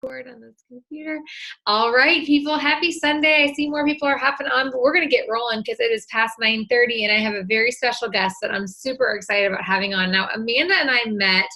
on this computer. All right, people, happy Sunday. I see more people are hopping on, but we're going to get rolling because it is past 9:30 and I have a very special guest that I'm super excited about having on. Now, Amanda and I met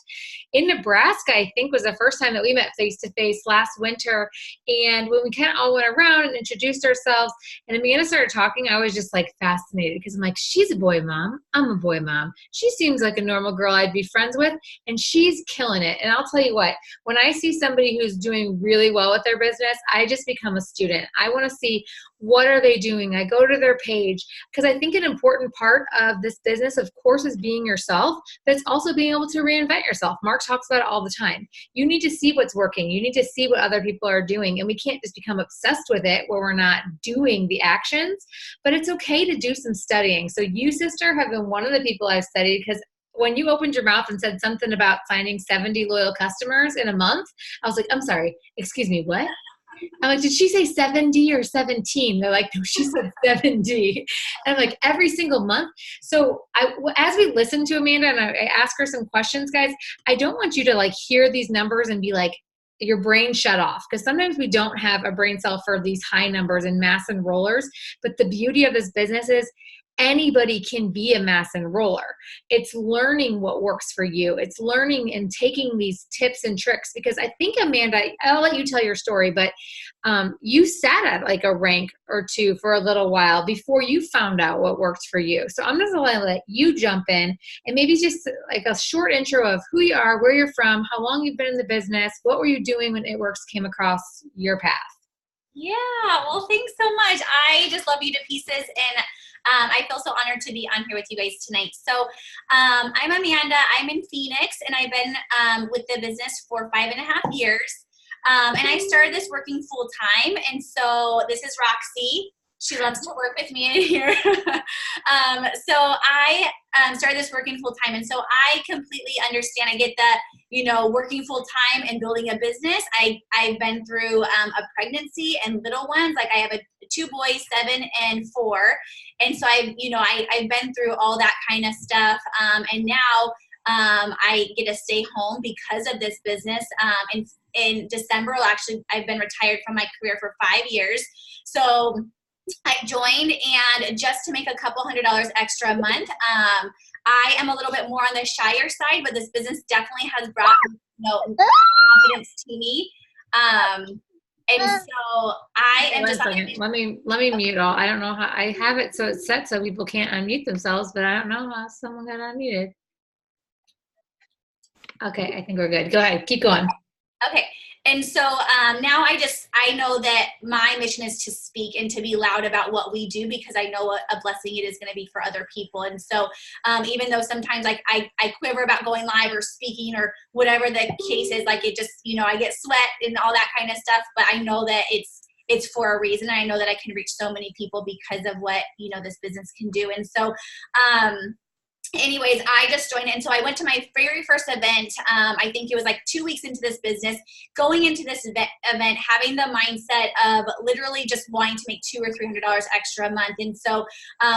in Nebraska, I think was the first time that we met face to face last winter. And when we kind of all went around and introduced ourselves and Amanda started talking, I was just like fascinated because I'm like, she's a boy mom. I'm a boy mom. She seems like a normal girl I'd be friends with, and she's killing it. And I'll tell you what, when I see somebody who's doing really well with their business, I just become a student. I want to see what are they doing. I go to their page because I think an important part of this business, of course, is being yourself, but it's also being able to reinvent yourself. Mark talks about it all the time. You need to see what's working. You need to see what other people are doing, and we can't just become obsessed with it where we're not doing the actions, but it's okay to do some studying. So you, sister, have been one of the people I've studied because when you opened your mouth and said something about finding 70 loyal customers in a month, I was like, I'm sorry, excuse me, what? I'm like, did she say 70 or 17? They're like, no, she said 70. And I'm like, every single month. So as we listen to Amanda and I ask her some questions, guys, I don't want you to like hear these numbers and be like, your brain shut off, because sometimes we don't have a brain cell for these high numbers and mass enrollers. But the beauty of this business is anybody can be a mass enroller. It's learning what works for you. It's learning and taking these tips and tricks, because I think, Amanda, I'll let you tell your story, but you sat at like a rank or two for a little while before you found out what worked for you. So I'm just going to let you jump in and maybe just like a short intro of who you are, where you're from, how long you've been in the business, what were you doing when It Works came across your path? Yeah, well, thanks so much. I just love you to pieces, and I feel so honored to be on here with you guys tonight. So I'm Amanda. I'm in Phoenix, and I've been with the business for 5.5 years. And I started this working full time, and so this is Roxy. She loves to work with me in here. So I started this working full time, and so I completely understand. I get that, working full time and building a business. I've been through a pregnancy and little ones. Like I have two boys, 7 and 4, and so I've been through all that kind of stuff. And now I get to stay home because of this business. In December, I've been retired from my career for 5 years. So I joined, and just to make a couple $100 extra a month. I am a little bit more on the shyer side, but this business definitely has brought confidence to me. And so I am just let me mute all. I don't know how I have it so it's set so people can't unmute themselves, but I don't know how someone got unmuted. Okay, I think we're good. Go ahead, keep going. Okay. And so now I know that my mission is to speak and to be loud about what we do, because I know what a blessing it is going to be for other people. And so even though sometimes like I quiver about going live or speaking or whatever the case is, like it just, I get sweat and all that kind of stuff, but I know that it's for a reason. And I know that I can reach so many people because of what, this business can do. And so, anyways, I just joined it. And so I went to my very first event. I think it was like 2 weeks into this business, going into this event, having the mindset of literally just wanting to make $200 or $300 extra a month. And so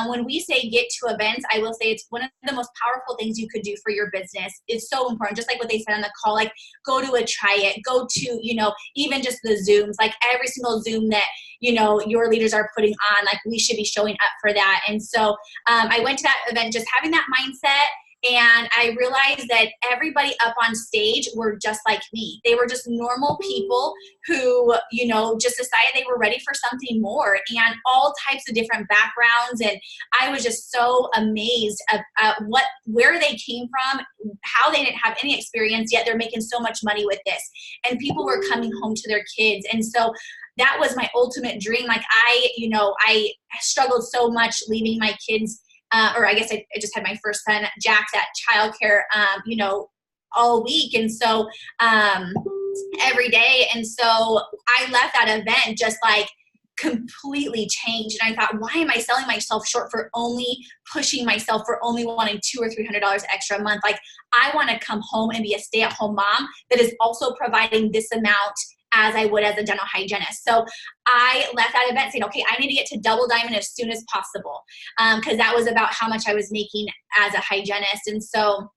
when we say get to events, I will say it's one of the most powerful things you could do for your business. It's so important. Just like what they said on the call, like go to a Try It, go to, even just the Zooms, like every single Zoom that, your leaders are putting on, like we should be showing up for that. And so I went to that event just having that mindset, and I realized that everybody up on stage were just like me. They were just normal people who, just decided they were ready for something more, and all types of different backgrounds. And I was just so amazed at where they came from, how they didn't have any experience, yet they're making so much money with this. And people were coming home to their kids. And so that was my ultimate dream. Like I struggled so much leaving my kids, or I guess I just had my first son, Jack's, at childcare, all week. And so every day. And so I left that event just like completely changed. And I thought, why am I selling myself short for only pushing myself for only wanting $200 or $300 extra a month? Like I want to come home and be a stay-at-home mom that is also providing this amount as I would as a dental hygienist. So I left that event saying, okay, I need to get to double diamond as soon as possible. Because that was about how much I was making as a hygienist. And so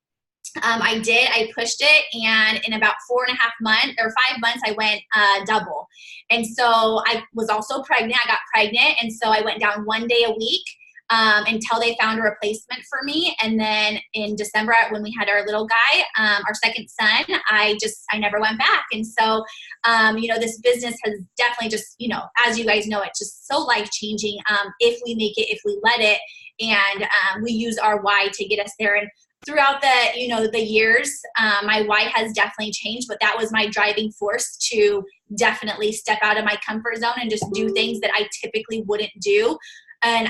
I pushed it, and in about 4.5 months or 5 months, I went double. And so I was also pregnant. I got pregnant. And so I went down 1 day a week until they found a replacement for me. And then in December, when we had our little guy, our second son, I never went back. And so, this business has definitely just, as you guys know, it's just so life-changing if we make it, if we let it, and we use our why to get us there. And throughout the years, my why has definitely changed, but that was my driving force to definitely step out of my comfort zone and just do things that I typically wouldn't do. And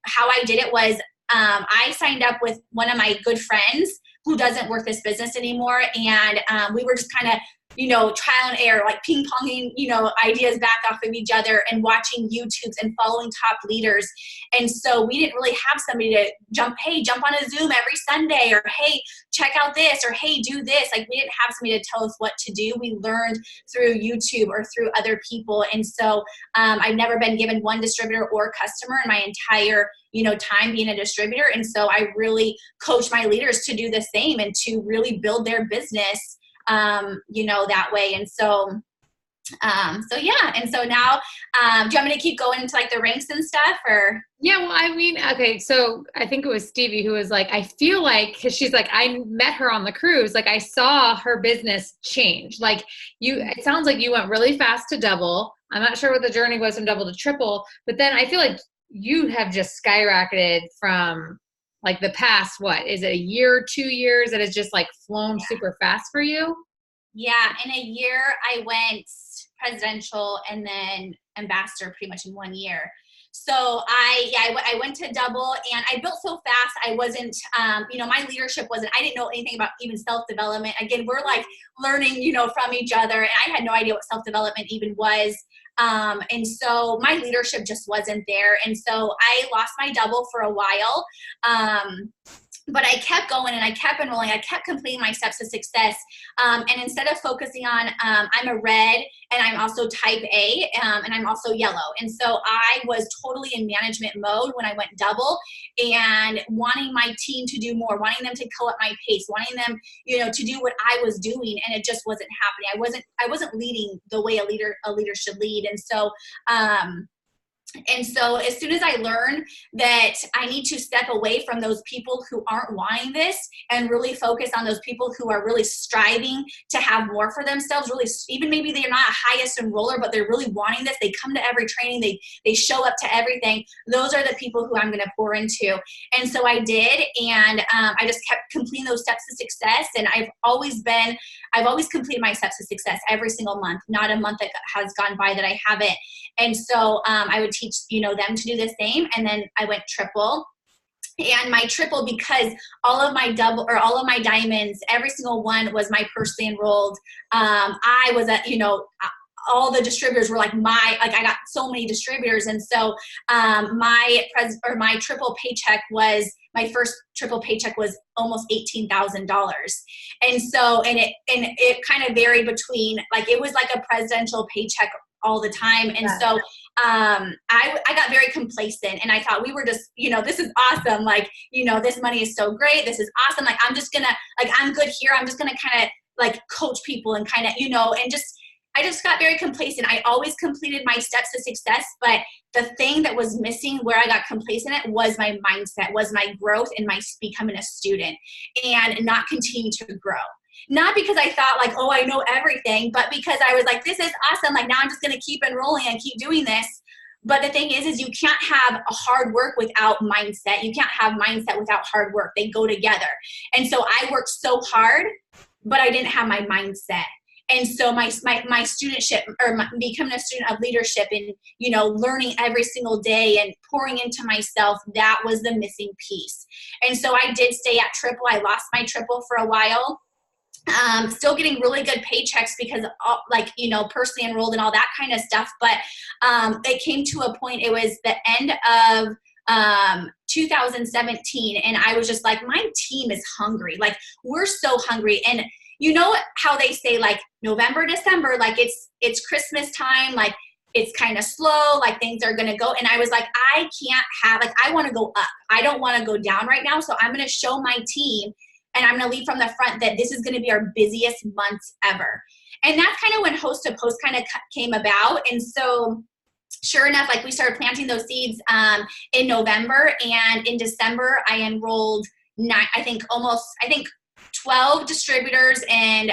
how I did it was I signed up with one of my good friends who doesn't work this business anymore. And we were just kind of, trial and error, like ping ponging, ideas back off of each other and watching YouTubes and following top leaders. And so we didn't really have somebody to jump on a Zoom every Sunday, or, hey, check out this, or, hey, do this. Like, we didn't have somebody to tell us what to do. We learned through YouTube or through other people. And so I've never been given one distributor or customer in my entire time being a distributor. And so I really coach my leaders to do the same and to really build their business that way. And so, yeah. And so now, do you want me to keep going into like the ranks and stuff, or? Yeah, well, I mean, okay, so I think it was Stevie who was like, I feel like, because she's like, I met her on the cruise, like I saw her business change. Like it sounds like you went really fast to double. I'm not sure what the journey was from double to triple, but then I feel like you have just skyrocketed from like the past, what is it, a year, 2 years that has just like flown super fast for you? Yeah, in a year I went presidential and then ambassador pretty much in 1 year. So I went to double, and I built so fast. I wasn't, my leadership wasn't, I didn't know anything about even self-development. Again, we're like learning, from each other. And I had no idea what self-development even was. And so my leadership just wasn't there. And so I lost my double for a while. But I kept going and I kept enrolling. I kept completing my steps to success. And instead of focusing on, I'm a red and I'm also type A and I'm also yellow. And so I was totally in management mode when I went double, and wanting my team to do more, wanting them to go at my pace, wanting them, to do what I was doing. And it just wasn't happening. I wasn't leading the way a leader should lead. And so, as soon as I learned that I need to step away from those people who aren't wanting this and really focus on those people who are really striving to have more for themselves, really, even maybe they're not highest enroller, but they're really wanting this. They come to every training, they show up to everything. Those are the people who I'm going to pour into. And so I did, and I just kept completing those steps to success. And I've always completed my steps to success every single month. Not a month that has gone by that I haven't. And so I would teach, them to do the same. And then I went triple. And my triple, because all of my double or all of my diamonds, every single one was my personally enrolled. I was at, all the distributors were I got so many distributors. And so my triple paycheck was, my first triple paycheck was almost $18,000. And so, and it kind of varied between, it was like a presidential paycheck all the time. And so I got very complacent, and I thought we were just, this is awesome. This money is so great. This is awesome. I'm just gonna, I'm good here. I'm just gonna kind of coach people and kind of, and I just got very complacent. I always completed my steps to success, but the thing that was missing where I got complacent at was my mindset, was my growth and my becoming a student and not continuing to grow. Not because I thought oh, I know everything, but because I was this is awesome. Now I'm just going to keep enrolling and keep doing this. But the thing is you can't have a hard work without mindset. You can't have mindset without hard work. They go together. And so I worked so hard, but I didn't have my mindset. And so my studentship, or becoming a student of leadership and, learning every single day and pouring into myself, that was the missing piece. And so I did stay at triple. I lost my triple for a while. Still getting really good paychecks because personally enrolled and all that kind of stuff. But it came to a point, it was the end of 2017. And I was just my team is hungry. We're so hungry. And how they say November, December, it's Christmas time, it's kind of slow, things are going to go. And I was I can't have, I want to go up. I don't want to go down right now. So I'm going to show my team and I'm going to lead from the front that this is going to be our busiest months ever. And that's kind of when Host to Post kind of came about. And so sure enough, like we started planting those seeds in November, and in December I enrolled 12 distributors and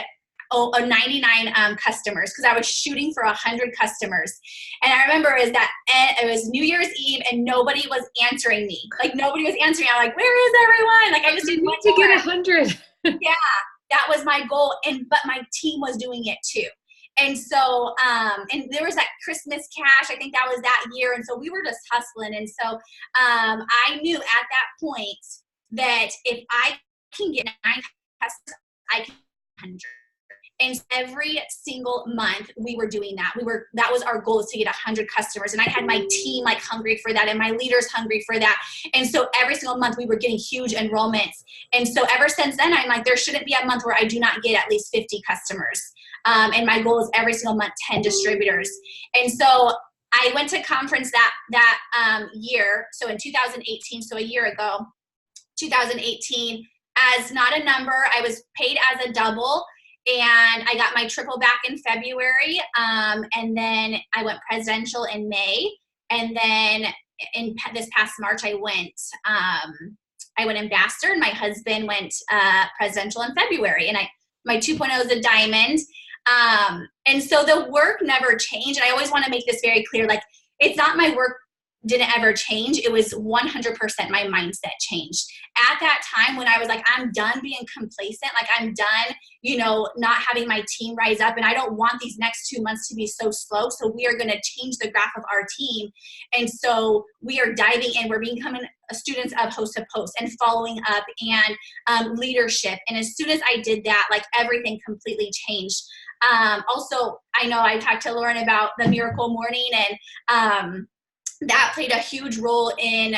99 customers, because I was shooting for 100 customers. And I remember it was New Year's Eve and nobody was answering me. Like nobody was answering. I'm like, where is everyone? Like I just didn't need to get 100. Yeah, that was my goal. But my team was doing it too. And so, and there was that Christmas cash, I think that was that year. And so we were just hustling. And so I knew at that point that if I can get 9 customers, I can get 100. And every single month we were doing that. That was our goal, is to get 100 customers. And I had my team like hungry for that, and my leaders hungry for that. And so every single month we were getting huge enrollments. And so ever since then, I'm like, there shouldn't be a month where I do not get at least 50 customers. And my goal is every single month, 10 distributors. And so I went to conference that year. So in 2018, so a year ago, 2018, as not a number, I was paid as a double. And I got my triple back in February. And then I went presidential in May. And then in this past March, I went ambassador, and my husband went presidential in February. And my 2.0 is a diamond. And so the work never changed. And I always want to make this very clear. Like, it's not my work didn't ever change. It was 100% my mindset changed. At that time when I was like, I'm done being complacent, like I'm done, not having my team rise up, and I don't want these next 2 months to be so slow. So we are going to change the graph of our team. And so we are diving in. We're becoming students of Host to Post and following up and leadership. And as soon as I did that, like everything completely changed. Also, I know I talked to Lauren about the Miracle Morning, and that played a huge role in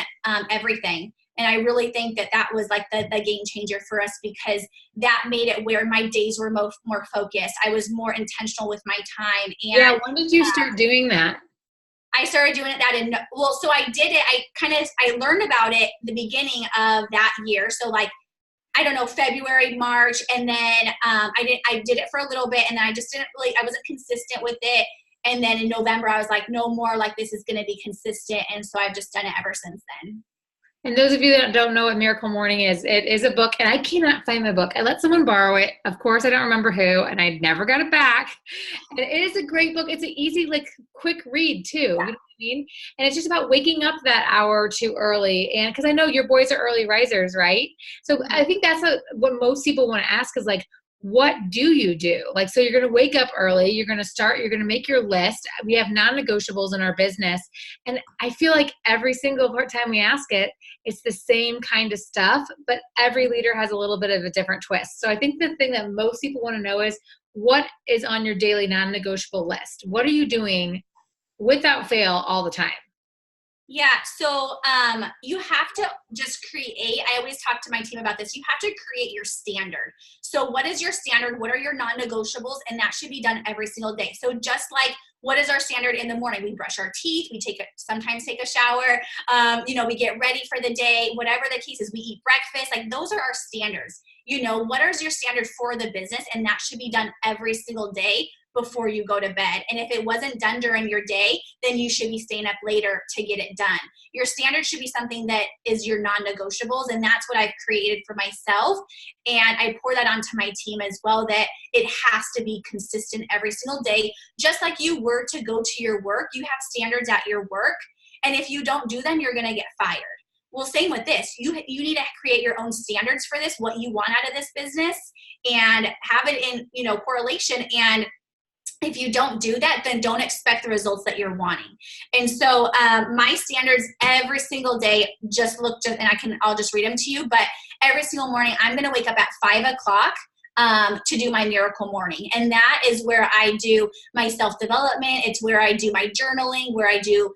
everything. And I really think that was like the game changer for us, because that made it where my days were more focused. I was more intentional with my time. And when did you start doing that? I started doing it so I did it. I learned about it the beginning of that year. So like, I don't know, February, March. And then I did it for a little bit, and then I just I wasn't consistent with it. And then in November, I was like, no more, like this is going to be consistent. And so I've just done it ever since then. And those of you that don't know what Miracle Morning is, it is a book, and I cannot find my book. I let someone borrow it. Of course, I don't remember who, and I never got it back. And it is a great book. It's an easy, like, quick read too. Yeah. You know what I mean? And it's just about waking up that hour or two early. And because I know your boys are early risers, right? So I think that's what most people want to ask is like, what do you do? Like, so you're going to wake up early, you're going to make your list. We have non-negotiables in our business. And I feel like every single time we ask it, it's the same kind of stuff, but every leader has a little bit of a different twist. So I think the thing that most people want to know is, what is on your daily non-negotiable list? What are you doing without fail all the time? Yeah. So you have to just create, I always talk to my team about this. You have to create your standard. So what is your standard? What are your non-negotiables? And that should be done every single day. So just like, what is our standard in the morning? We brush our teeth. We sometimes take a shower. We get ready for the day, whatever the case is. We eat breakfast. Like, those are our standards. What is your standard for the business? And that should be done every single day before you go to bed. And if it wasn't done during your day, then you should be staying up later to get it done. Your standard should be something that is your non-negotiables. And that's what I've created for myself. And I pour that onto my team as well, that it has to be consistent every single day. Just like you were to go to your work, you have standards at your work. And if you don't do them, you're going to get fired. Well, same with this. You need to create your own standards for this, what you want out of this business, and have it in, correlation. And if you don't do that, then don't expect the results that you're wanting. And so my standards every single day, I'll just read them to you, but every single morning I'm going to wake up at 5:00 to do my Miracle Morning. And that is where I do my self-development. It's where I do my journaling, where I do,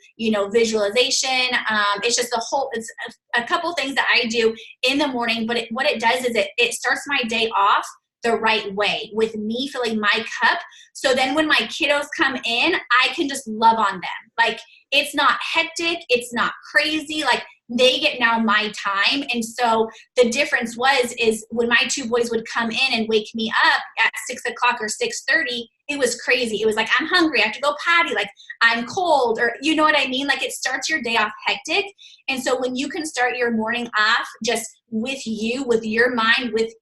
visualization. It's just it's a couple things that I do in the morning, but what it does is it starts my day off the right way, with me filling my cup. So then when my kiddos come in, I can just love on them. Like, it's not hectic. It's not crazy. Like, they get now my time. And so the difference is when my two boys would come in and wake me up at 6 o'clock or 6:30, it was crazy. It was like, I'm hungry, I have to go potty, like I'm cold, or you know what I mean? Like it starts your day off hectic. And so when you can start your morning off just with you, with your mind, with,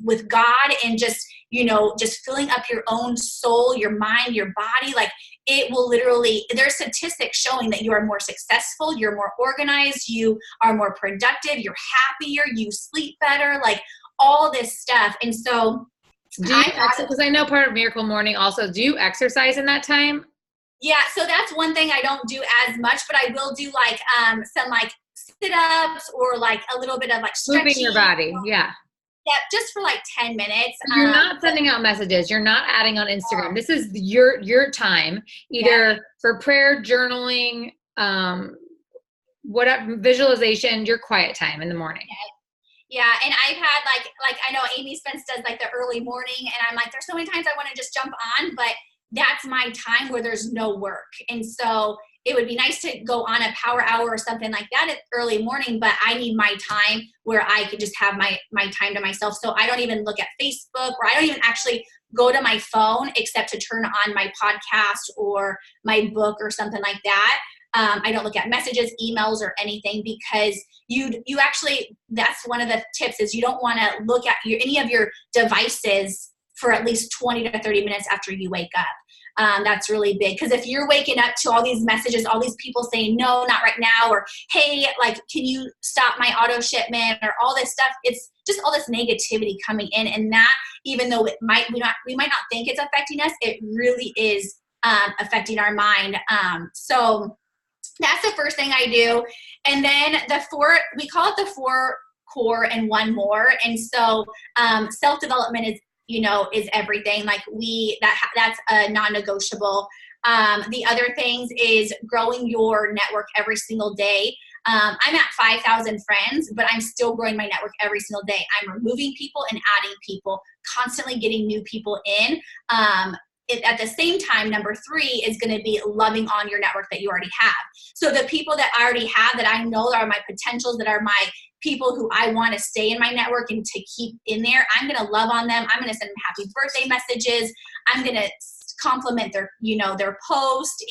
with God, and just, just filling up your own soul, your mind, your body, like it will literally, there's statistics showing that you are more successful, you're more organized, you are more productive, you're happier, you sleep better, like all this stuff. And so do you exercise? Because I know part of Miracle Morning also, do you exercise in that time? Yeah, so that's one thing I don't do as much, but I will do like some like sit-ups or like a little bit of like stretching. Moving your body, yeah. Yeah, just for like 10 minutes. You're not sending out messages. You're not adding on Instagram. This is your time, either for prayer, journaling, whatever, visualization, your quiet time in the morning. Yeah, and I've had like I know Amy Spence does like the early morning, and I'm like, there's so many times I want to just jump on, but that's my time where there's no work. And so it would be nice to go on a power hour or something like that at early morning, but I need my time where I could just have my time to myself. So I don't even look at Facebook, or I don't even actually go to my phone except to turn on my podcast or my book or something like that. I don't look at messages, emails, or anything, because you actually, that's one of the tips, is you don't want to look at any of your devices for at least 20 to 30 minutes after you wake up. That's really big, because if you're waking up to all these messages, all these people saying, no, not right now, or hey, like, can you stop my auto shipment, or all this stuff, it's just all this negativity coming in. And that, even though we might not think it's affecting us, it really is affecting our mind. So that's the first thing I do. And then we call it the 4 core and 1 more. And so self-development is everything. Like that's a non-negotiable. The other things is growing your network every single day. I'm at 5,000 friends, but I'm still growing my network every single day. I'm removing people and adding people, constantly getting new people in. At the same time, number 3 is going to be loving on your network that you already have. So the people that I already have, that I know are my potentials, that are my people who I want to stay in my network and to keep in there, I'm going to love on them. I'm going to send them happy birthday messages. I'm going to compliment their post,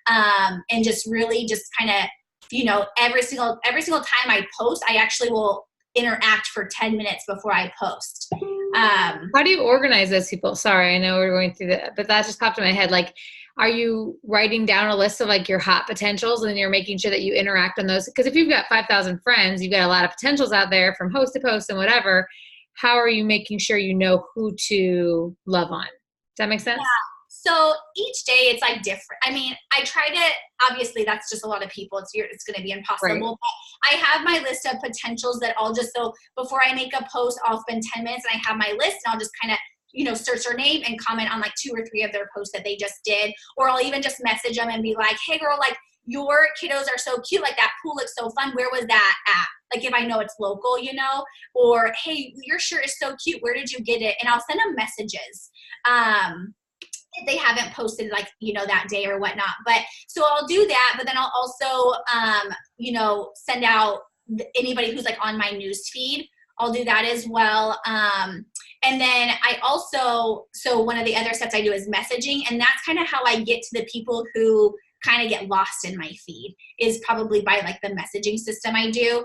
and just really just kind of, every single time I post, I actually will interact for 10 minutes before I post. How do you organize those people? Sorry, I know we're going through that, but that just popped in my head. Like, are you writing down a list of like your hot potentials, and you're making sure that you interact on those? Because if you've got 5,000 friends, you've got a lot of potentials out there from host to post and whatever. How are you making sure you know who to love on? Does that make sense? Yeah. So each day it's like different. I mean, I try to, obviously that's just a lot of people. It's going to be impossible. Right. But I have my list of potentials that so before I make a post, I'll spend 10 minutes and I have my list, and I'll just kind of, search their name and comment on like 2 or 3 of their posts that they just did. Or I'll even just message them and be like, hey girl, like your kiddos are so cute. Like that pool looks so fun. Where was that at? Like if I know it's local, or hey, your shirt is so cute. Where did you get it? And I'll send them messages. If they haven't posted like, that day or whatnot. But so I'll do that, but then I'll also, send out anybody who's like on my news feed. I'll do that as well. And then I also, so one of the other steps I do is messaging. And that's kind of how I get to the people who kind of get lost in my feed, is probably by like the messaging system I do.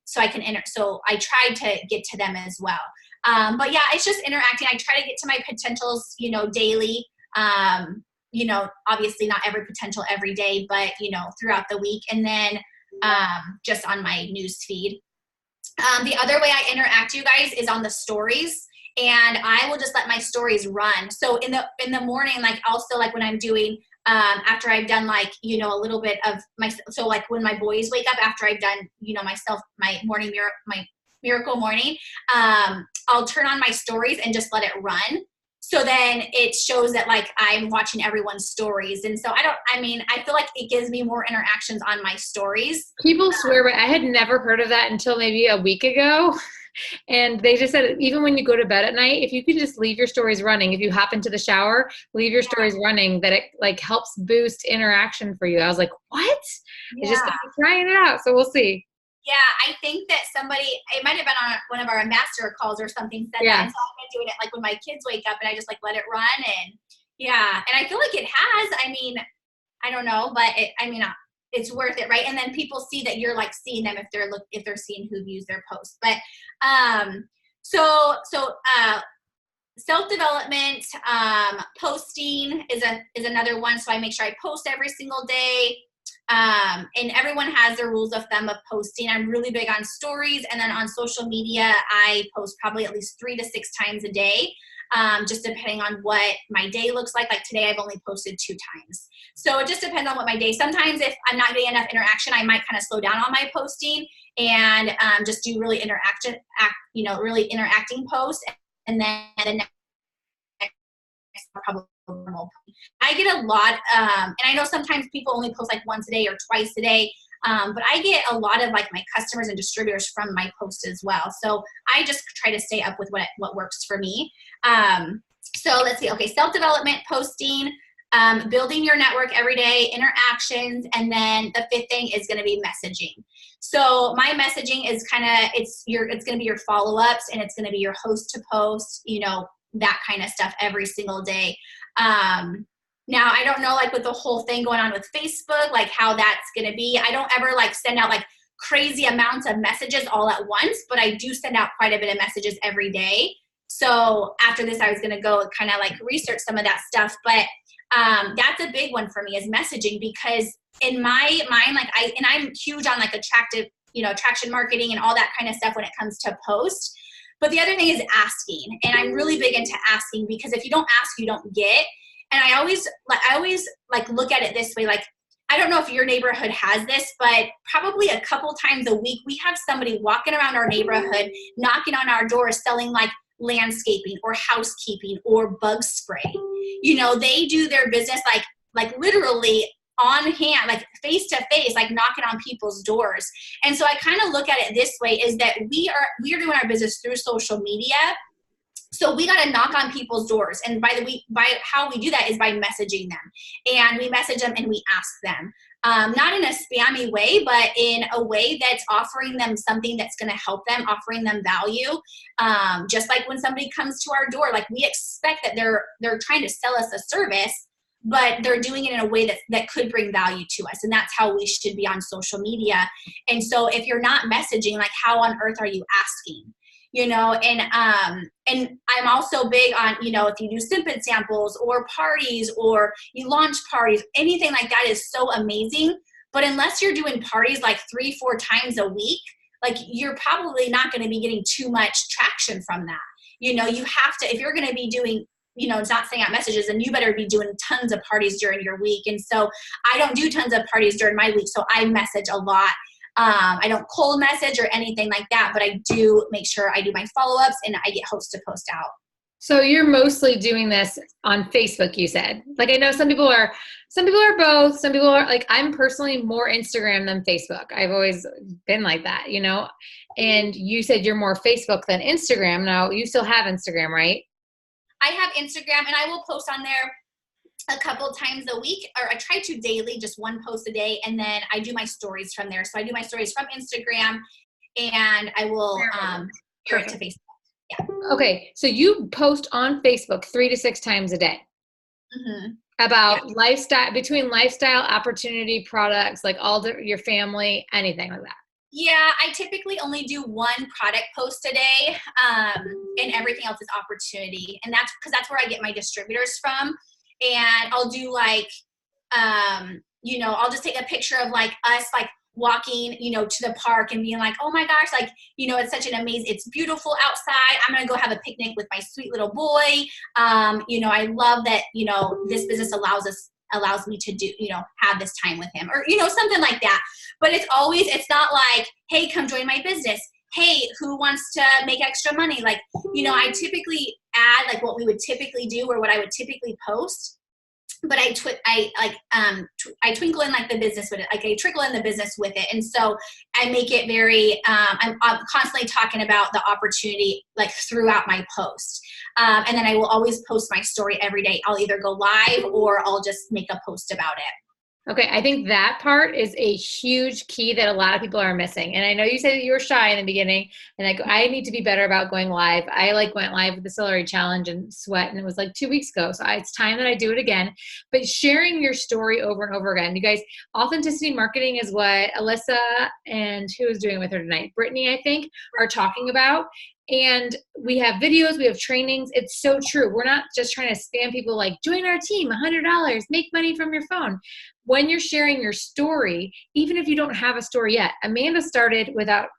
So I can so I try to get to them as well. But yeah, it's just interacting. I try to get to my potentials, daily. Obviously not every potential every day, but, throughout the week. And then just on my news feed. The other way I interact, you guys, is on the stories. And I will just let my stories run. So in the morning, like also like when I'm doing, after I've done like, a little bit of so like when my boys wake up, after I've done, my morning my miracle morning, I'll turn on my stories and just let it run. So then it shows that like I'm watching everyone's stories. And so I feel like it gives me more interactions on my stories. People swear, but I had never heard of that until maybe a week ago. And they just said, even when you go to bed at night, if you can just leave your stories running, if you hop into the shower, leave your stories running, that it like helps boost interaction for you. I was like, what? I just got to trying it out. So we'll see. Yeah, I think that somebody, it might have been on one of our ambassador calls or something, said that. And so I've been doing it like when my kids wake up and I just like let it run. And yeah, and I feel like it has. I mean, I don't know, but it's worth it, right? And then people see that you're like seeing them if they're seeing who views their posts. But so self-development, posting is another one. So I make sure I post every single day. And everyone has their rules of thumb of posting. I'm really big on stories, and then on social media, I post probably at least 3 to 6 times a day, just depending on what my day looks like. Like today, I've only posted 2 times. So it just depends on what my day. Sometimes if I'm not getting enough interaction, I might kind of slow down on my posting and just do really really interacting posts, and then the next probably normal. I get a lot, and I know sometimes people only post like once a day or twice a day, but I get a lot of like my customers and distributors from my posts as well. So I just try to stay up with what works for me. So let's see. Okay, self-development, posting, building your network every day, interactions, and then the 5th thing is going to be messaging. So my messaging is it's going to be your follow-ups, and it's going to be your host to post, that kind of stuff every single day. Now I don't know, like with the whole thing going on with Facebook, like how that's going to be. I don't ever like send out like crazy amounts of messages all at once, but I do send out quite a bit of messages every day. So after this, I was going to go kind of like research some of that stuff, but that's a big one for me is messaging, because in my mind, like I'm huge on like attraction marketing and all that kind of stuff when it comes to post. But the other thing is asking, and I'm really big into asking, because if you don't ask, you don't get. And I always look at it this way, like, I don't know if your neighborhood has this, but probably a couple times a week, we have somebody walking around our neighborhood, knocking on our doors, selling like landscaping or housekeeping or bug spray. They do their business like literally on hand, like face to face, like knocking on people's doors. And so I kind of look at it this way, is that we are doing our business through social media. So we got to knock on people's doors. And by how we do that is by messaging them. And we message them and we ask them. Not in a spammy way, but in a way that's offering them something that's going to help them, offering them value. Just like when somebody comes to our door, like we expect that they're trying to sell us a service, but they're doing it in a way that could bring value to us. And that's how we should be on social media. And so if you're not messaging, like how on earth are you asking? And I'm also big on, if you do snippet samples or parties or you launch parties, anything like that is so amazing. But unless you're doing parties like 3-4 times a week, like you're probably not going to be getting too much traction from that. You have to, if you're going to be doing, it's not sending out messages, and you better be doing tons of parties during your week. And so I don't do tons of parties during my week. So I message a lot. I don't cold message or anything like that, but I do make sure I do my follow-ups and I get host to post out. So you're mostly doing this on Facebook, you said. Like I know some people are both. Some people are like, I'm personally more Instagram than Facebook. I've always been like that, And you said you're more Facebook than Instagram. Now you still have Instagram, right? I have Instagram, and I will post on there a couple times a week, or I try to daily, just one post a day, and then I do my stories from there. So I do my stories from Instagram, and I will share it to Facebook. Yeah. Okay, so you post on Facebook 3 to 6 times a day about between lifestyle, opportunity, products, like your family, anything like that. Yeah, I typically only do one product post a day, and everything else is opportunity. And that's because that's where I get my distributors from. And I'll do like, I'll just take a picture of like us, like walking, to the park and being like, oh my gosh, like, it's such an it's beautiful outside. I'm going to go have a picnic with my sweet little boy. I love that, this business allows me to do, have this time with him, or, something like that. But it's not like, hey, come join my business. Hey, who wants to make extra money? Like, I typically add like what we would typically do or what I would typically post. but I twinkle in like the business with it, like I trickle in the business with it. And so I make it very, I'm constantly talking about the opportunity like throughout my post. And then I will always post my story every day. I'll either go live or I'll just make a post about it. Okay, I think that part is a huge key that a lot of people are missing. And I know you said that you were shy in the beginning, and like I need to be better about going live. I like went live with the Celery Challenge and Sweat, and it was like 2 weeks ago. So it's time that I do it again. But sharing your story over and over again, you guys, authenticity marketing is what Alyssa and who is doing with her tonight, Brittany, I think, are talking about. And we have videos, we have trainings. It's so true. We're not just trying to spam people like join our team, $100, make money from your phone. When you're sharing your story, even if you don't have a story yet, Amanda started without,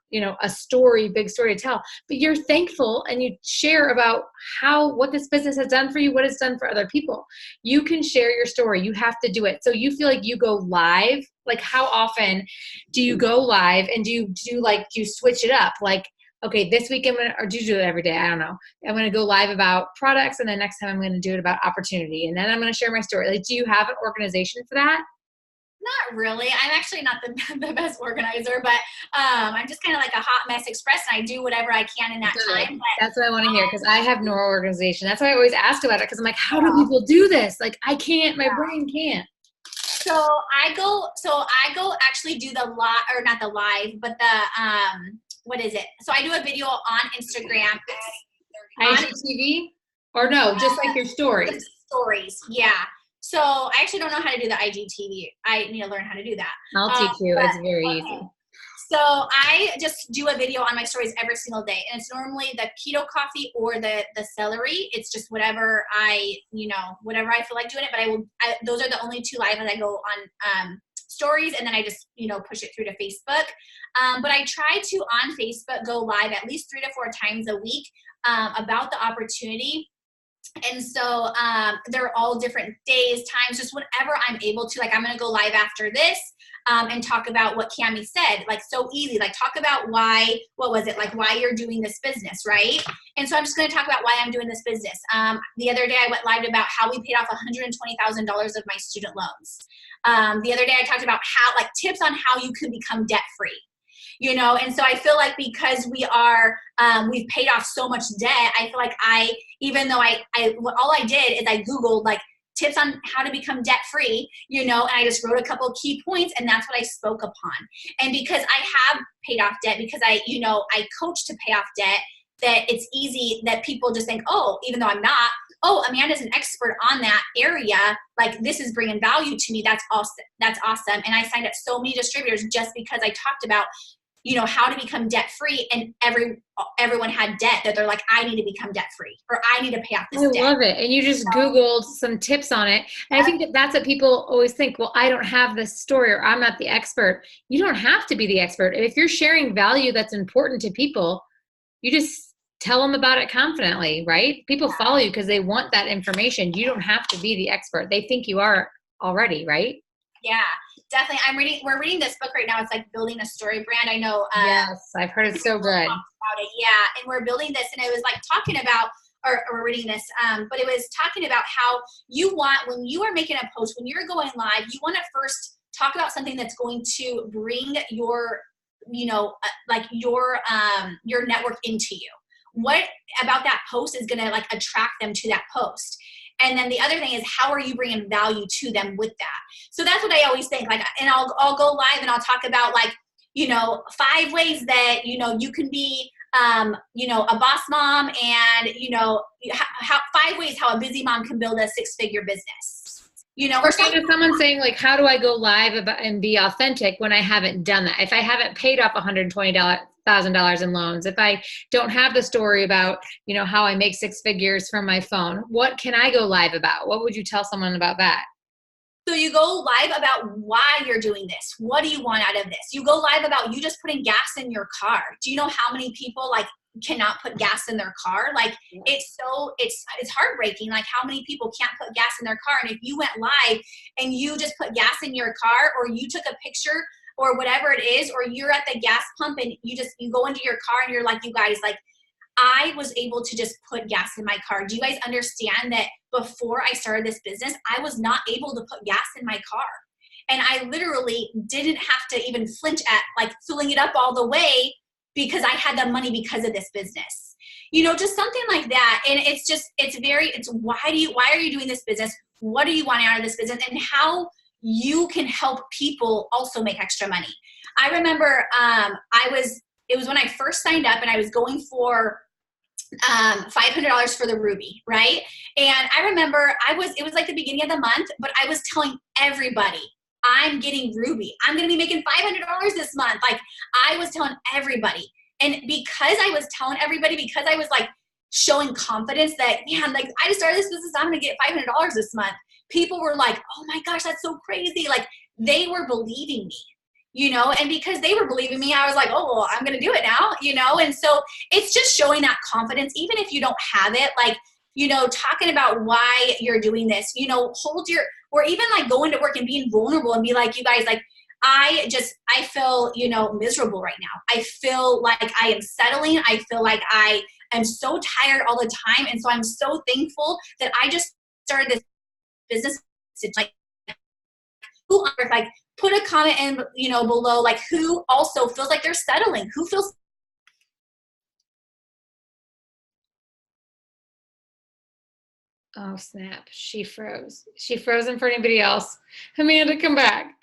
a story, big story to tell, but you're thankful and you share about what this business has done for you, what it's done for other people. You can share your story. You have to do it. So you feel like you go live. Like how often do you go live, and do you switch it up? Like, okay, this week or do you do it every day? I don't know. I'm going to go live about products, and then next time I'm going to do it about opportunity. And then I'm going to share my story. Like, do you have an organization for that? Not really. I'm actually not the best organizer, but I'm just kind of like a hot mess express, and I do whatever I can in that time. But, that's what I want to hear, because I have no organization. That's why I always ask about it, because I'm like, how do people do this? Like, I can't. My brain can't. So I go actually do the live, or not the live, but the what is it? So I do a video on Instagram. IGTV? Or no, just like your stories. Stories, yeah. So I actually don't know how to do the IGTV. I need to learn how to do that. I'll teach you. It's very easy. So I just do a video on my stories every single day. And it's normally the keto coffee or the celery. It's just whatever I feel like doing it. But those are the only two live that I go on stories, and then I just, push it through to Facebook. But I try to on Facebook go live at least 3 to 4 times a week about the opportunity. And so they're all different days, times, just whenever I'm able to. Like, I'm going to go live after this and talk about what Cami said. Like, so easy. Like, talk about why you're doing this business, right? And so I'm just going to talk about why I'm doing this business. The other day I went live about how we paid off $120,000 of my student loans. The other day I talked about tips on how you could become debt free. And so I feel like because we've paid off so much debt, I feel like even though all I did is I Googled like tips on how to become debt free, and I just wrote a couple of key points, and that's what I spoke upon. And because I have paid off debt, because I coach to pay off debt, that it's easy that people just think, oh, even though I'm not, oh, Amanda's an expert on that area. Like, this is bringing value to me. That's awesome. That's awesome. And I signed up so many distributors just because I talked about, how to become debt free, and everyone had debt that they're like, I need to become debt free, or I need to pay off this debt. I love it. And you just Googled some tips on it. And I think that's what people always think, well, I don't have this story, or I'm not the expert. You don't have to be the expert. If you're sharing value that's important to people, you just tell them about it confidently, right? People follow you because they want that information. You don't have to be the expert. They think you are already, right? Yeah, definitely. We're reading this book right now. It's like Building a Story Brand. I know. Yes, I've heard it's so good. About it. Yeah, and we're building this, and it was like talking about, or we're reading this, but it was talking about how when you are making a post, when you're going live, you want to first talk about something that's going to bring your, your network into you. What about that post is going to like attract them to that post? And then the other thing is, how are you bringing value to them with that? So that's what I always think. Like, and I'll go live and I'll talk about 5 ways that, you can be, a boss mom, and, how 5 ways how a busy mom can build a 6-figure business. Or someone saying like, how do I go live and be authentic when I haven't done that? If I haven't paid off $120,000 in loans, if I don't have the story about, how I make 6 figures from my phone, what can I go live about? What would you tell someone about that? So you go live about why you're doing this. What do you want out of this? You go live about you just putting gas in your car. Do you know how many people cannot put gas in their car? It's heartbreaking. Like, how many people can't put gas in their car? And if you went live and you just put gas in your car, or you took a picture or whatever it is, or you're at the gas pump and you go into your car and you're like, you guys, like, I was able to just put gas in my car. Do you guys understand that before I started this business, I was not able to put gas in my car? And I literally didn't have to even flinch at like filling it up all the way because I had the money because of this business. You know, just something like that. And it's why are you doing this business? What are you wanting out of this business? And how you can help people also make extra money. I remember it was when I first signed up and I was going for $500 for the Ruby, right? And I remember it was like the beginning of the month, but I was telling everybody, I'm getting Ruby. I'm going to be making $500 this month. Like I was telling everybody. And because I was telling everybody, because I was like showing confidence that, man, like I just started this business, I'm going to get $500 this month. People were like, oh my gosh, that's so crazy. Like they were believing me, you know, and because they were believing me, I was like, oh, well, I'm going to do it now, you know? And so it's just showing that confidence, even if you don't have it, like, you know, talking about why you're doing this, you know, or even like going to work and being vulnerable and be like, you guys, like, I feel, you know, miserable right now. I feel like I am settling. I feel like I am so tired all the time. And so I'm so thankful that I just started this business. It's like, who, like, put a comment in, you know, below, like who also feels like they're settling, who feels. Oh, snap. She froze. She frozen for anybody else. Amanda, come back.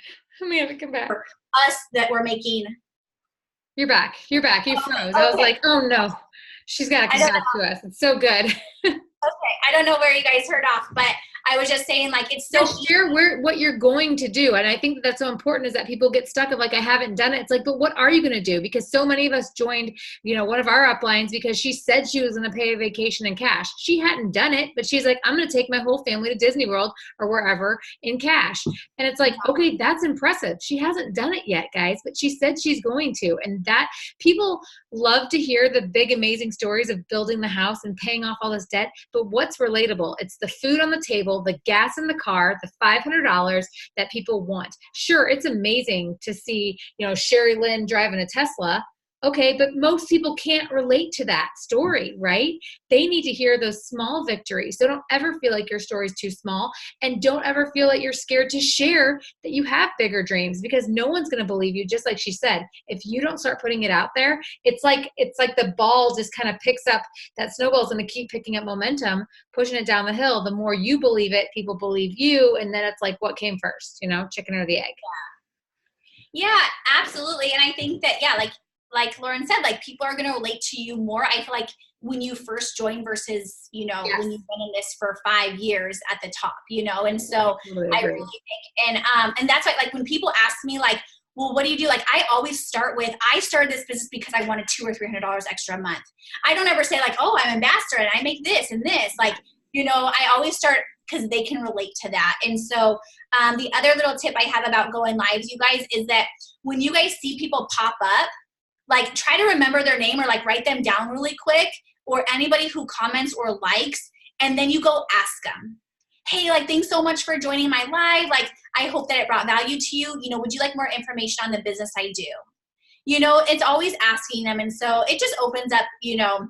Amanda, come back. For us that we're making. You're back. You're back. You froze. I was like, oh no, she's got to come back to us. It's so good. Okay. I don't know where you guys heard off, but I was just saying, like, it's so share what you're going to do. And I think that's so important is that people get stuck of like, I haven't done it. It's like, but what are you going to do? Because so many of us joined, you know, one of our uplines because she said she was going to pay a vacation in cash. She hadn't done it, but she's like, I'm going to take my whole family to Disney World or wherever in cash. And it's like, okay, that's impressive. She hasn't done it yet, guys, but she said she's going to. And that people love to hear the big, amazing stories of building the house and paying off all this debt. But what's relatable? It's the food on the table, the gas in the car, the $500 that people want. Sure, it's amazing to see, you know, Sherry Lynn driving a Tesla. Okay, but most people can't relate to that story, right? They need to hear those small victories. So don't ever feel like your story is too small, and don't ever feel like you're scared to share that you have bigger dreams, because no one's going to believe you. Just like she said, if you don't start putting it out there, it's like the ball just kind of picks up, that snowball's going to keep picking up momentum, pushing it down the hill. The more you believe it, people believe you, and then it's like, what came first, you know, chicken or the egg? Yeah, absolutely. And I think that, yeah, like Lauren said, like people are going to relate to you more. I feel like when you first join versus, you know, yes, when you've been in this for 5 years at the top, you know? And so I really think, and that's why, like when people ask me like, well, what do you do? Like I always start with, I started this business because I wanted $200 or $300 extra a month. I don't ever say like, oh, I'm ambassador and I make this and this. Like, you know, I always start because they can relate to that. And so the other little tip I have about going lives, you guys, is that when you guys see people pop up, like try to remember their name or like write them down really quick, or anybody who comments or likes, and then you go ask them, hey, like, thanks so much for joining my live. Like, I hope that it brought value to you. You know, would you like more information on the business I do? You know, it's always asking them. And so it just opens up, you know,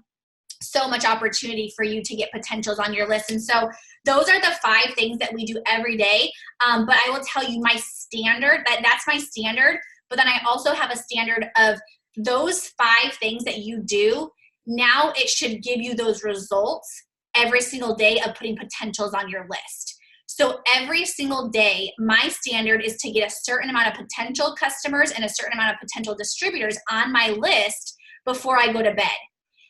so much opportunity for you to get potentials on your list. And so those are the 5 things that we do every day. But I will tell you my standard, that's my standard. But then I also have a standard of those 5 things that you do. Now it should give you those results every single day of putting potentials on your list. So every single day, my standard is to get a certain amount of potential customers and a certain amount of potential distributors on my list before I go to bed.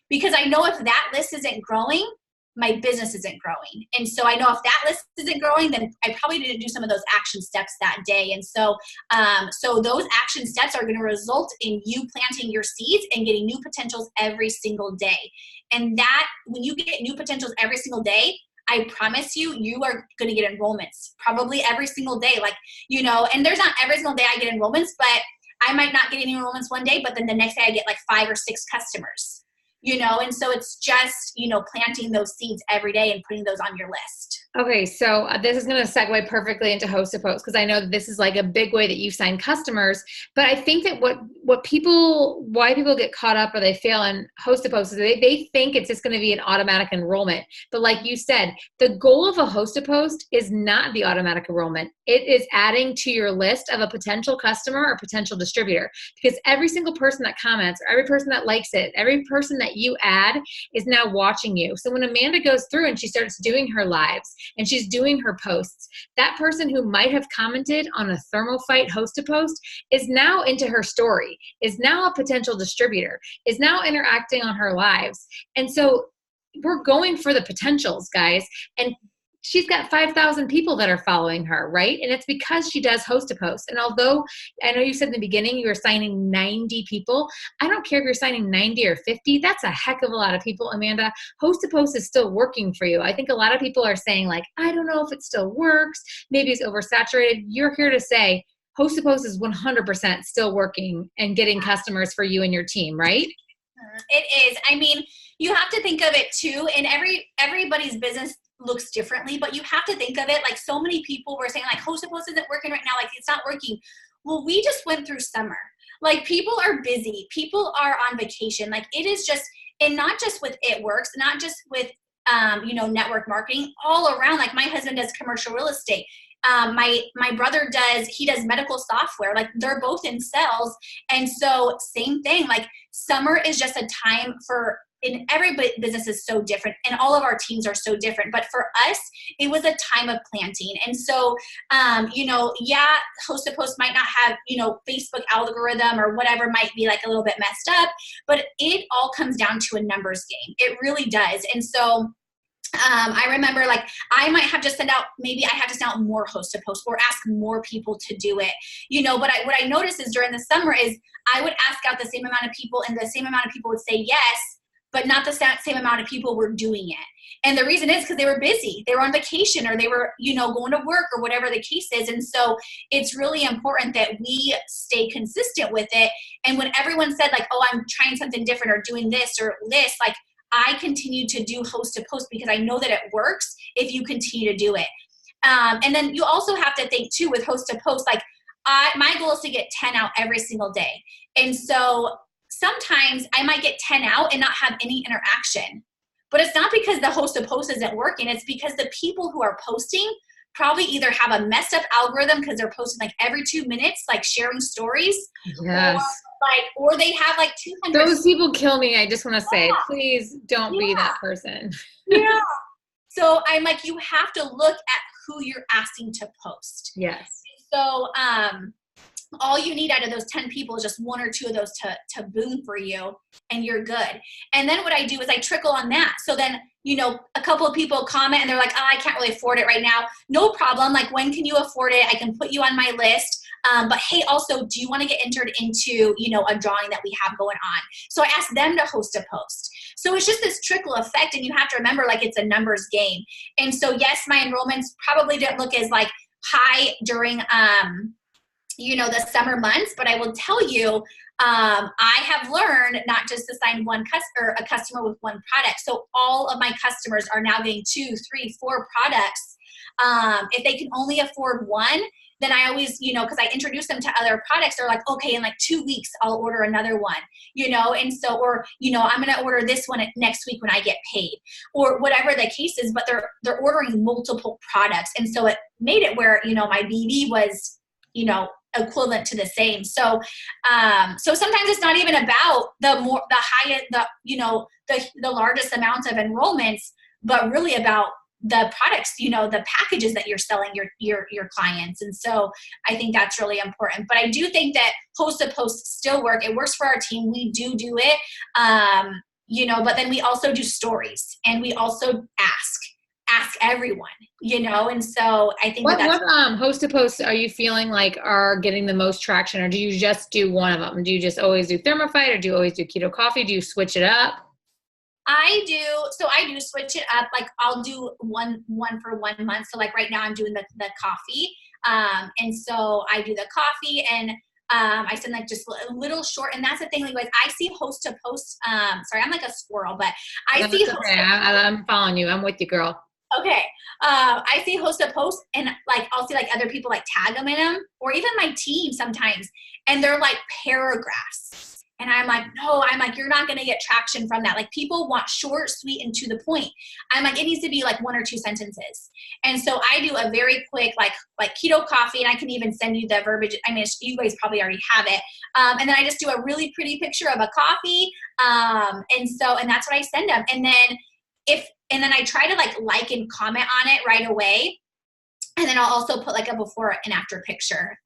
Because I know if that list isn't growing, my business isn't growing. And so I know if that list isn't growing, then I probably didn't do some of those action steps that day. And so, so those action steps are going to result in you planting your seeds and getting new potentials every single day. And that, when you get new potentials every single day, I promise you, you are going to get enrollments probably every single day. Like, you know, and there's not every single day I get enrollments, but I might not get any enrollments one day, but then the next day I get like 5 or 6 customers. You know, and so it's just, you know, planting those seeds every day and putting those on your list. Okay, so this is going to segue perfectly into host to post because I know that this is like a big way that you sign customers. But I think that why people get caught up or they fail in host to post is they think it's just going to be an automatic enrollment. But like you said, the goal of a host to post is not the automatic enrollment. It is adding to your list of a potential customer or potential distributor because every single person that comments or every person that likes it, every person that you add is now watching you. So when Amanda goes through and she starts doing her lives, and she's doing her posts, that person who might have commented on a thermal fight host to post is now into her story, is now a potential distributor, is now interacting on her lives. And so we're going for the potentials, guys. And she's got 5,000 people that are following her, right? And it's because she does host to post. And although I know you said in the beginning you were signing 90 people, I don't care if you're signing 90 or 50, that's a heck of a lot of people, Amanda. Host to post is still working for you. I think a lot of people are saying like, I don't know if it still works. Maybe it's oversaturated. You're here to say host to post is 100% still working and getting customers for you and your team, right? It is. I mean, you have to think of it too, and everybody's business looks differently, but you have to think of it like so many people were saying like host to post isn't working right now, like it's not working. Well, we just went through summer. Like people are busy, people are on vacation. Like it is just, and not just with It Works, not just with network marketing, all around. Like my husband does commercial real estate. My brother he does medical software. Like they're both in sales. And so same thing, like summer is just a time and every business is so different and all of our teams are so different. But for us, it was a time of planting. And so, host to post might not have, Facebook algorithm or whatever might be like a little bit messed up, but it all comes down to a numbers game. It really does. And so, I remember like I might have to maybe I have to send out more host to post or ask more people to do it, but what I noticed is during the summer is I would ask out the same amount of people and the same amount of people would say yes, but not the same amount of people were doing it. And the reason is because they were busy, they were on vacation, or they were, going to work or whatever the case is. And so it's really important that we stay consistent with it. And when everyone said like, oh, I'm trying something different or doing this or this, like I continue to do host to post because I know that it works if you continue to do it. And then you also have to think too with host to post, like my goal is to get 10 out every single day. And so sometimes I might get 10 out and not have any interaction, but it's not because the host to post isn't working. It's because the people who are posting probably either have a messed up algorithm because they're posting like every 2 minutes, like sharing stories, Yes. or they have like 200. Those people kill me. I just want to say, please don't be that person. Yeah. So I'm like, you have to look at who you're asking to post. Yes. So, all you need out of those 10 people is just 1 or 2 of those to boom for you and you're good. And then what I do is I trickle on that. So then, a couple of people comment and they're like, oh, I can't really afford it right now. No problem. Like, when can you afford it? I can put you on my list. But hey, also, do you want to get entered into, a drawing that we have going on? So I asked them to host a post. So it's just this trickle effect. And you have to remember, like, it's a numbers game. And so yes, my enrollments probably didn't look as like high during, the summer months, but I will tell you, I have learned not just to sign a customer with one product. So all of my customers are now getting 2, 3, 4 products. If they can only afford one, then I always, because I introduce them to other products, they're like, okay, in like 2 weeks, I'll order another one, and so, or, I'm going to order this one next week when I get paid or whatever the case is, but they're ordering multiple products. And so it made it where, my BB was, equivalent to the same. So, so sometimes it's not even about the largest amount of enrollments, but really about the products, the packages that you're selling your clients. And so I think that's really important, but I do think that host to post still work. It works for our team. We do it. But then we also do stories and we also ask everyone, and so I think what host to post are you feeling like are getting the most traction, or do you just do one of them? Do you just always do Thermophyte, or do you always do Keto Coffee? Do you switch it up? I do switch it up. Like I'll do one for 1 month. So like right now I'm doing the coffee. And so I do the coffee and I send like just a little short, and that's the thing. Like I see host to post. Sorry, I'm like a squirrel, but I see. Okay. I'm following you. I'm with you, girl. Okay. I see host a post and like, I'll see like other people like tag them in them, or even my team sometimes. And they're like paragraphs. And I'm like, no, I'm like, you're not going to get traction from that. Like people want short, sweet, and to the point. I'm like, it needs to be like 1 or 2 sentences. And so I do a very quick, like keto coffee, and I can even send you the verbiage. I mean, you guys probably already have it. And then I just do a really pretty picture of a coffee. And that's what I send them. And then I try to like and comment on it right away. And then I'll also put like a before and after picture.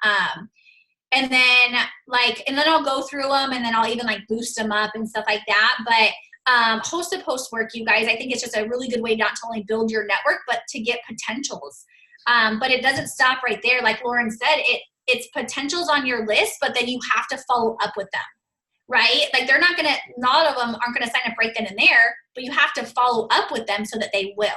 And then I'll go through them, and then I'll even like boost them up and stuff like that. But host to post work, you guys, I think it's just a really good way not to only build your network, but to get potentials. But it doesn't stop right there. Like Lauren said, it's potentials on your list, but then you have to follow up with them. Right? Like not of them aren't going to sign up right then and there, but you have to follow up with them so that they will.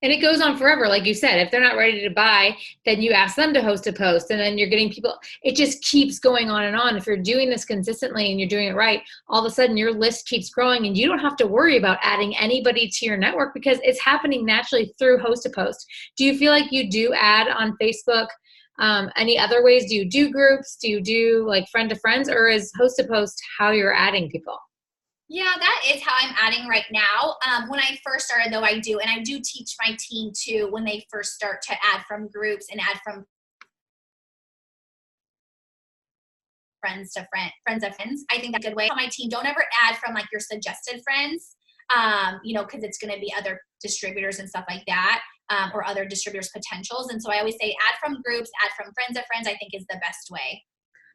And it goes on forever. Like you said, if they're not ready to buy, then you ask them to host a post, and then you're getting people. It just keeps going on and on. If you're doing this consistently and you're doing it right, all of a sudden your list keeps growing, and you don't have to worry about adding anybody to your network because it's happening naturally through host a post. Do you feel like you do add on Facebook? Any other ways? Do you do groups? Do you do like friend to friends, or is host to post how you're adding people? Yeah, that is how I'm adding right now. When I first started though, I do teach my team too, when they first start, to add from groups and add from friends to friends of friends. I think that's a good way. On my team, don't ever add from like your suggested friends, because it's going to be other distributors and stuff like that, or other distributors' potentials. And so I always say add from groups, add from friends of friends, I think is the best way.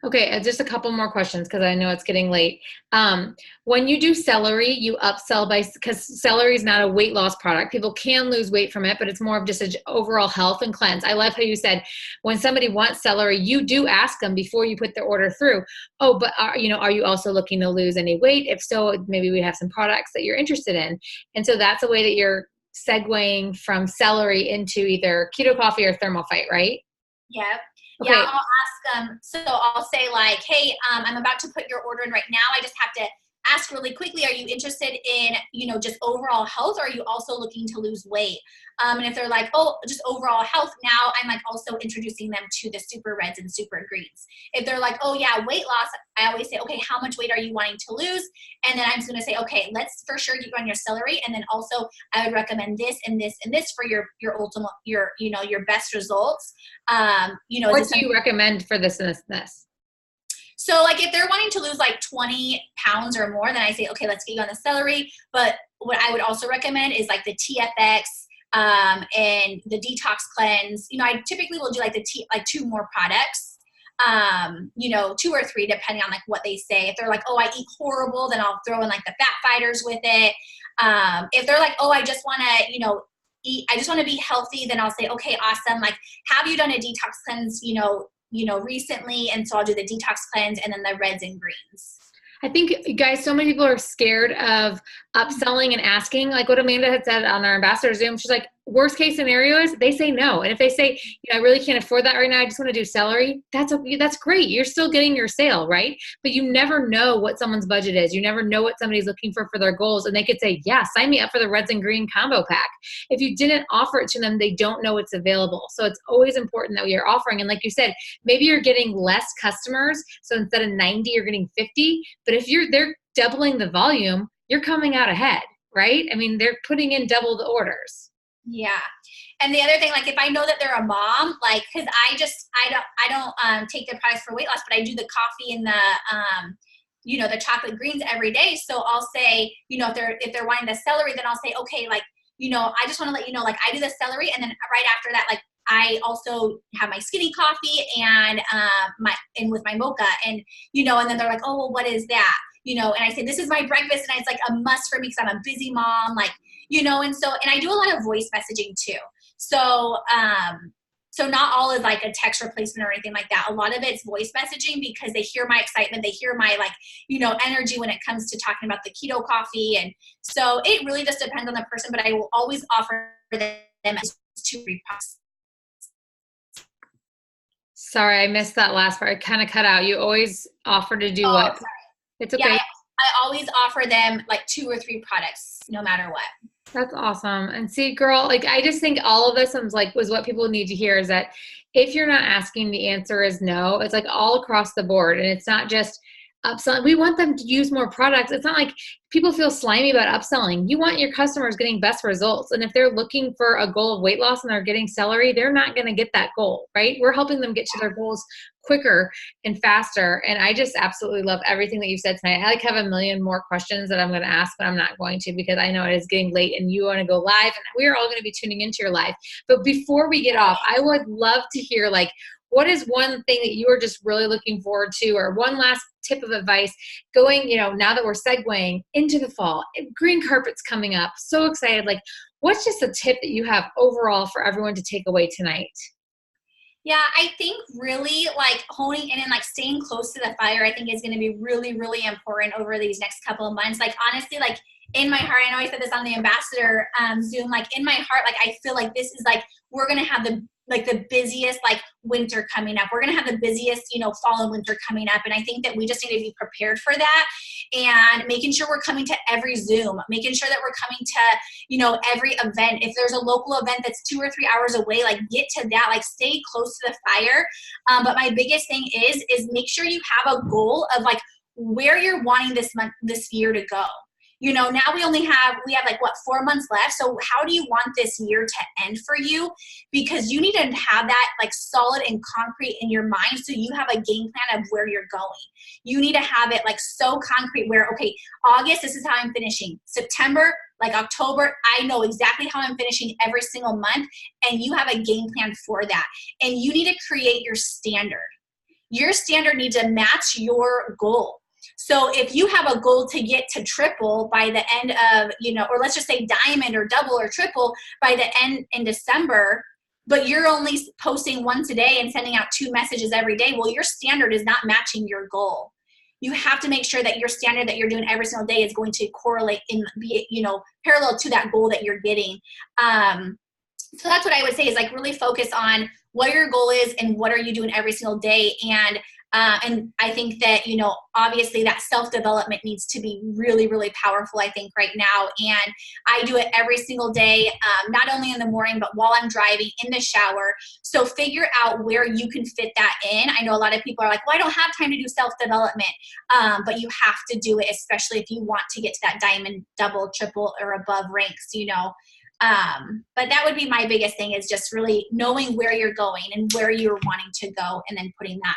Okay, just a couple more questions because I know it's getting late. When you do celery, you upsell because celery is not a weight loss product. People can lose weight from it, but it's more of just an overall health and cleanse. I love how you said when somebody wants celery, you do ask them before you put the order through. Oh, but are you also looking to lose any weight? If so, maybe we have some products that you're interested in. And so that's a way that you're segueing from celery into either keto coffee or thermal fight, right? Yep. Okay. Yeah, I'll ask them. So I'll say like, hey, I'm about to put your order in right now. I just have to ask really quickly, are you interested in, just overall health, or are you also looking to lose weight? And if they're like, oh, just overall health, now I'm like also introducing them to the super reds and super greens. If they're like, oh yeah, weight loss, I always say, okay, how much weight are you wanting to lose? And then I'm just going to say, okay, let's for sure get you on your celery. And then also I would recommend this and this and this for your ultimate, your best results. What do you recommend for this and this and this? So like if they're wanting to lose like 20 pounds or more, then I say, okay, let's get you on the celery. But what I would also recommend is like the TFX, and the detox cleanse. I typically will do like 2 more products, 2 or 3, depending on like what they say. If they're like, oh, I eat horrible, then I'll throw in like the fat fighters with it. If they're like, oh, I just want to, eat, I just want to be healthy, then I'll say, okay, awesome. Like, have you done a detox cleanse, recently? And so I'll do the detox cleanse and then the reds and greens. I think, guys, so many people are scared of upselling and asking, like what Amanda had said on our ambassador Zoom. She's like, worst case scenario is they say no. And if they say, I really can't afford that right now, I just want to do celery, that's great. You're still getting your sale, right? But you never know what someone's budget is. You never know what somebody's looking for their goals. And they could say, yeah, sign me up for the reds and green combo pack. If you didn't offer it to them, they don't know it's available. So it's always important that we are offering. And like you said, maybe you're getting less customers. So instead of 90, you're getting 50. But if they're doubling the volume, you're coming out ahead, right? I mean, they're putting in double the orders. Yeah. And the other thing, like if I know that they're a mom, like, cause I don't take their products for weight loss, but I do the coffee and the chocolate greens every day. So I'll say, if they're wanting the celery, then I'll say, okay, like, I just want to let you know, like I do the celery. And then right after that, like I also have my skinny coffee and with my mocha and then they're like, oh, well, what is that? And I say, this is my breakfast. And it's like a must for me because I'm a busy mom, like, and I do a lot of voice messaging too. So, so not all is like a text replacement or anything like that. A lot of it's voice messaging because they hear my excitement. They hear my energy when it comes to talking about the keto coffee. And so it really just depends on the person, but I will always offer them to repost. Sorry, I missed that last part. I kind of cut out. You always offer to do what? Sorry. It's okay. Yeah, I always offer them like 2 or 3 products, no matter what. That's awesome. And see, girl, like I just think all of this was what people need to hear is that if you're not asking, the answer is no. It's like all across the board. And it's not just upselling. We want them to use more products. It's not like people feel slimy about upselling. You want your customers getting best results. And if they're looking for a goal of weight loss and they're getting celery, they're not going to get that goal, right? We're helping them get to their goals quicker and faster. And I just absolutely love everything that you've said tonight. I like have a million more questions that I'm going to ask, but I'm not going to because I know it is getting late and you want to go live and we're all going to be tuning into your live. But before we get off, I would love to hear like, what is one thing that you are just really looking forward to, or one last tip of advice going, now that we're segueing into the fall, green carpet's coming up, so excited. Like, what's just a tip that you have overall for everyone to take away tonight? Yeah, I think really like honing in and like staying close to the fire, I think is going to be really, really important over these next couple of months. Like honestly, like in my heart, I know I said this on the ambassador Zoom, like in my heart, like I feel like this is like, we're going to have the busiest like winter coming up. We're going to have the busiest, fall and winter coming up. And I think that we just need to be prepared for that and making sure we're coming to every Zoom, making sure that we're coming to, every event. If there's a local event that's 2 or 3 hours away, like get to that, like stay close to the fire. But my biggest thing is make sure you have a goal of like where you're wanting this year to go. Now we have like 4 months left. So how do you want this year to end for you? Because you need to have that like solid and concrete in your mind. So you have a game plan of where you're going. You need to have it like so concrete where, okay, August, this is how I'm finishing. September, like October, I know exactly how I'm finishing every single month. And you have a game plan for that. And you need to create your standard. Your standard needs to match your goal. So if you have a goal to get to triple by the end of, or let's just say diamond or double or triple by the end in December, but you're only posting once a day and sending out 2 messages every day, well, your standard is not matching your goal. You have to make sure that your standard that you're doing every single day is going to correlate and be, parallel to that goal that you're getting. So that's what I would say is like really focus on what your goal is and what are you doing every single day. And I think that, obviously that self-development needs to be really, really powerful, I think, right now. And I do it every single day, not only in the morning, but while I'm driving, in the shower. So figure out where you can fit that in. I know a lot of people are like, well, I don't have time to do self-development, but you have to do it, especially if you want to get to that diamond, double, triple, or above ranks, But that would be my biggest thing is just really knowing where you're going and where you're wanting to go and then putting that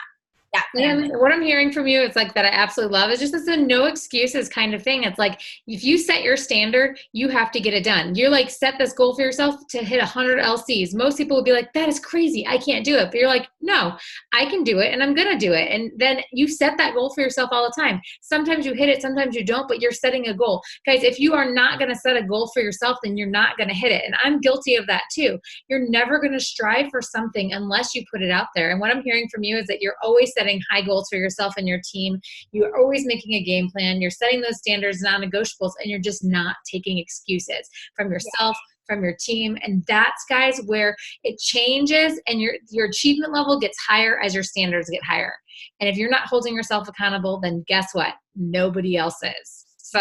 plan. And what I'm hearing from you, it's like that I absolutely love. It's just it's a no excuses kind of thing. It's like if you set your standard, you have to get it done. You're like set this goal for yourself to hit 100 LCs. Most people would be like, that is crazy. I can't do it. But you're like, no, I can do it and I'm going to do it. And then you set that goal for yourself all the time. Sometimes you hit it, sometimes you don't, but you're setting a goal. Guys, if you are not going to set a goal for yourself, then you're not going to hit it. And I'm guilty of that too. You're never going to strive for something unless you put it out there. And what I'm hearing from you is that you're always setting high goals for yourself and your team. You're always making a game plan. You're setting those standards, non-negotiables, and you're just not taking excuses from yourself, from your team. And that's, guys, where it changes and your achievement level gets higher as your standards get higher. And if you're not holding yourself accountable, then guess what? Nobody else is. So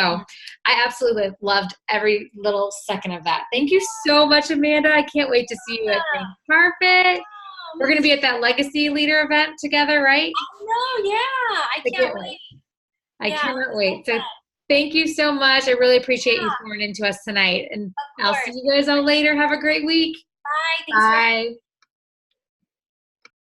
I absolutely loved every little second of that. Thank you so much, Amanda. I can't wait to see you at Green Carpet. We're going to be at that Legacy Leader event together, right? Oh, no, yeah. I can't wait. I cannot wait. So thank you so much. I really appreciate you pouring into us tonight. And I'll see you guys all later. Have a great week. Bye. Thanks Bye.